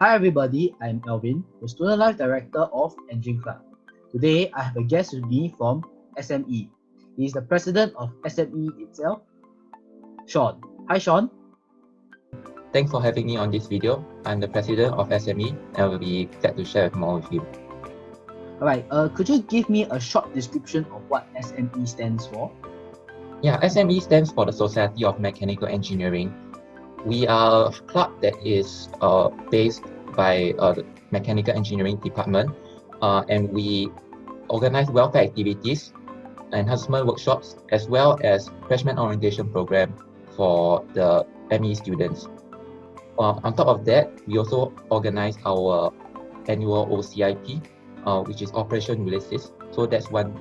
Hi everybody, I'm Elvin, the Student Life Director of Engine Club. Today I have a guest with me from SME. He is the president of SME itself, Sean. Hi Sean. Thanks for having me on this video. I'm the president of SME and will be glad to share more with you. Alright, could you give me a short description of what SME stands for? Yeah, SME stands for the Society of Mechanical Engineering. We are a club that is based by the Mechanical Engineering Department, and we organize welfare activities, enhancement workshops, as well as freshman orientation program for the ME students. On top of that, we also organize our annual OCIP, which is Operation Ulysses. So that's one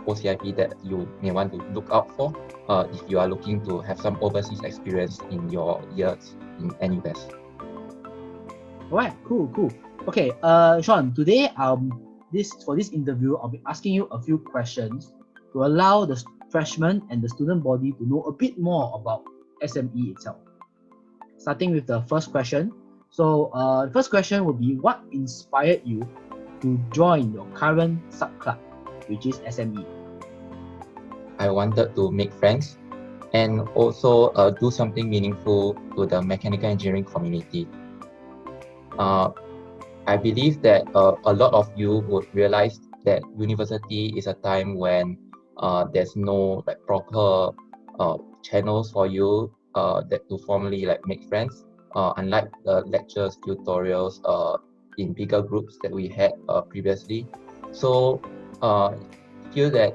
OCIP that you may want to look out for if you are looking to have some overseas experience in your years in NUS. Alright, cool. Okay, Sean, today for this interview, I'll be asking you a few questions to allow the freshmen and the student body to know a bit more about SME itself. Starting with the first question. So, the first question would be, what inspired you to join your current sub-club, which is SME? I wanted to make friends and also do something meaningful to the mechanical engineering community. I believe that a lot of you would realize that university is a time when there's no proper channels for you that to formally make friends, unlike the lectures, tutorials in bigger groups that we had previously. So feel that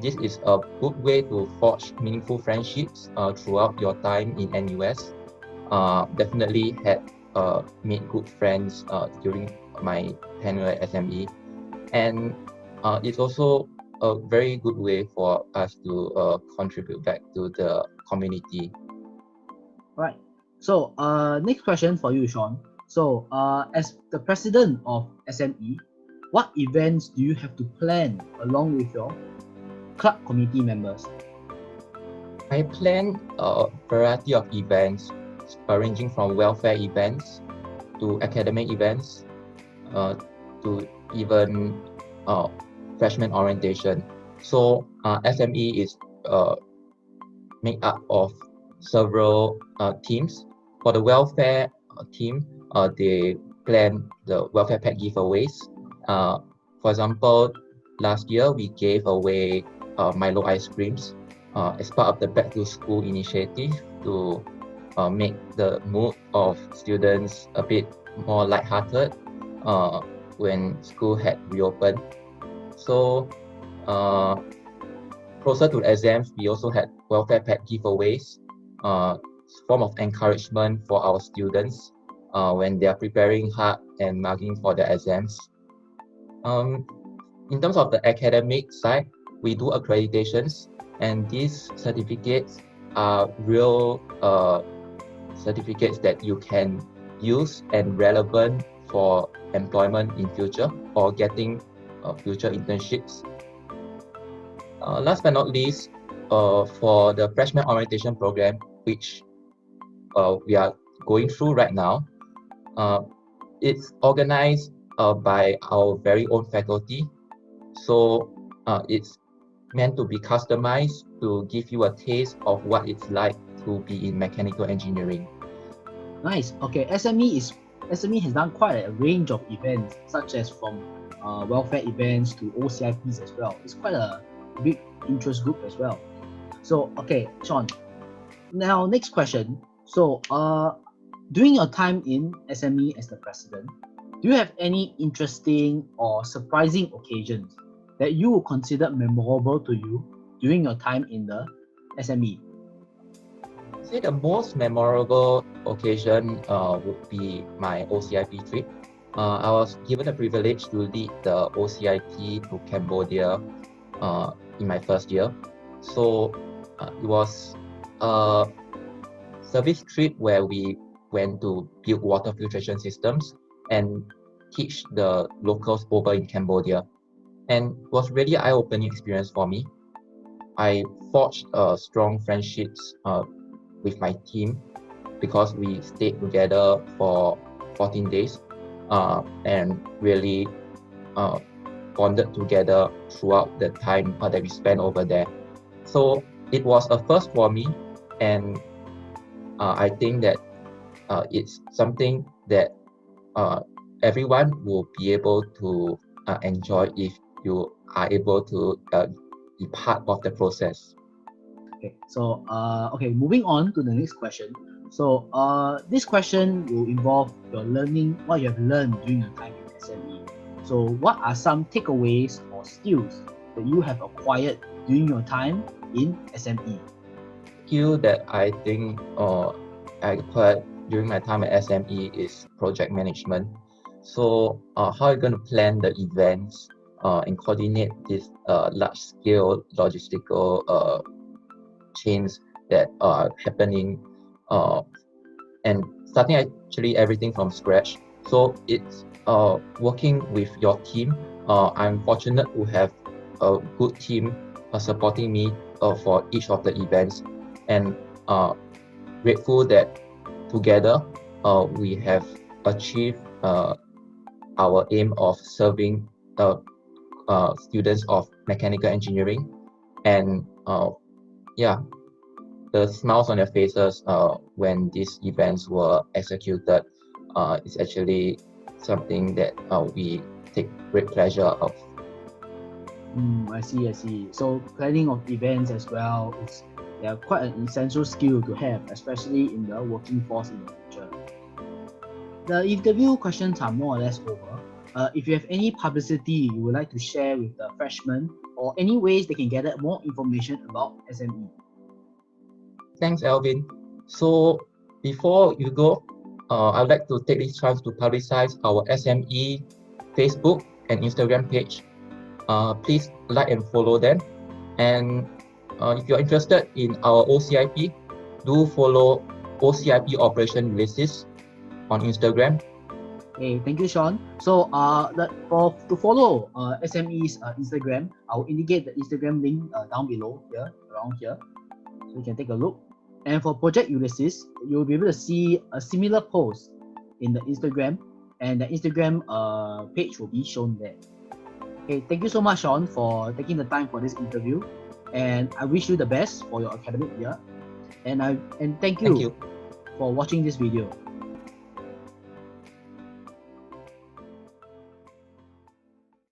this is a good way to forge meaningful friendships throughout your time in NUS. Definitely had made good friends during my tenure at SME, and it's also a very good way for us to contribute back to the community. Right. So, next question for you, Sean. So, as the president of SME, what events do you have to plan along with your club committee members? I plan a variety of events, ranging from welfare events to academic events to even freshman orientation. So SME is made up of several teams. For the welfare team, they plan the welfare pack giveaways. For example, last year we gave away Milo ice creams as part of the Back to School initiative to make the mood of students a bit more lighthearted when school had reopened. So closer to the exams, we also had welfare pack giveaways, form of encouragement for our students when they are preparing hard and marking for their exams. In terms of the academic side, we do accreditations, and these certificates are real certificates that you can use and relevant for employment in future or getting future internships. Last but not least, for the freshman orientation program, which we are going through right now, it's organized by our very own faculty. So it's meant to be customized to give you a taste of what it's like to be in mechanical engineering. Nice. Okay, SME has done quite a range of events, such as from welfare events to OCIPs as well. It's quite a big interest group as well. So, okay, Sean. Now, next question. So, during your time in SME as the president, do you have any interesting or surprising occasions that you would consider memorable to you during your time in the SME? I'd say the most memorable occasion would be my OCIP trip. I was given the privilege to lead the OCIP to Cambodia in my first year. So it was a service trip where we went to build water filtration systems and teach the locals over in Cambodia. And it was really an eye-opening experience for me. I forged strong friendships with my team because we stayed together for 14 days and really bonded together throughout the time that we spent over there. So it was a first for me, and I think that it's something that everyone will be able to enjoy if you are able to be part of the process. Okay, so moving on to the next question. So this question will involve your learning, what you have learned during your time in SME. So what are some takeaways or skills that you have acquired during your time in SME? Skill that I think I acquired during my time at SME is project management. So how are you going to plan the events and coordinate this large-scale logistical chains that are happening and starting actually everything from scratch. So it's working with your team. I'm fortunate to have a good team supporting me for each of the events, and grateful that together we have achieved our aim of serving students of mechanical engineering, and the smiles on their faces when these events were executed is actually something that we take great pleasure of. I see. So planning of events as well is quite an essential skill to have, especially in the working force in the future. The interview questions are more or less over. If you have any publicity you would like to share with the freshmen, or any ways they can gather more information about SME. Thanks, Alvin. So before you go, I'd like to take this chance to publicize our SME Facebook and Instagram page. Please like and follow them. And if you're interested in our OCIP, do follow OCIP Operation Ulysses on Instagram. Okay, thank you, Sean. So to follow SME's Instagram, I'll indicate the Instagram link down below here, around here, so you can take a look. And for Project Ulysses, you'll be able to see a similar post in the Instagram, and the Instagram page will be shown there. Okay, thank you so much, Sean, for taking the time for this interview, and I wish you the best for your academic year. And thank you for watching this video.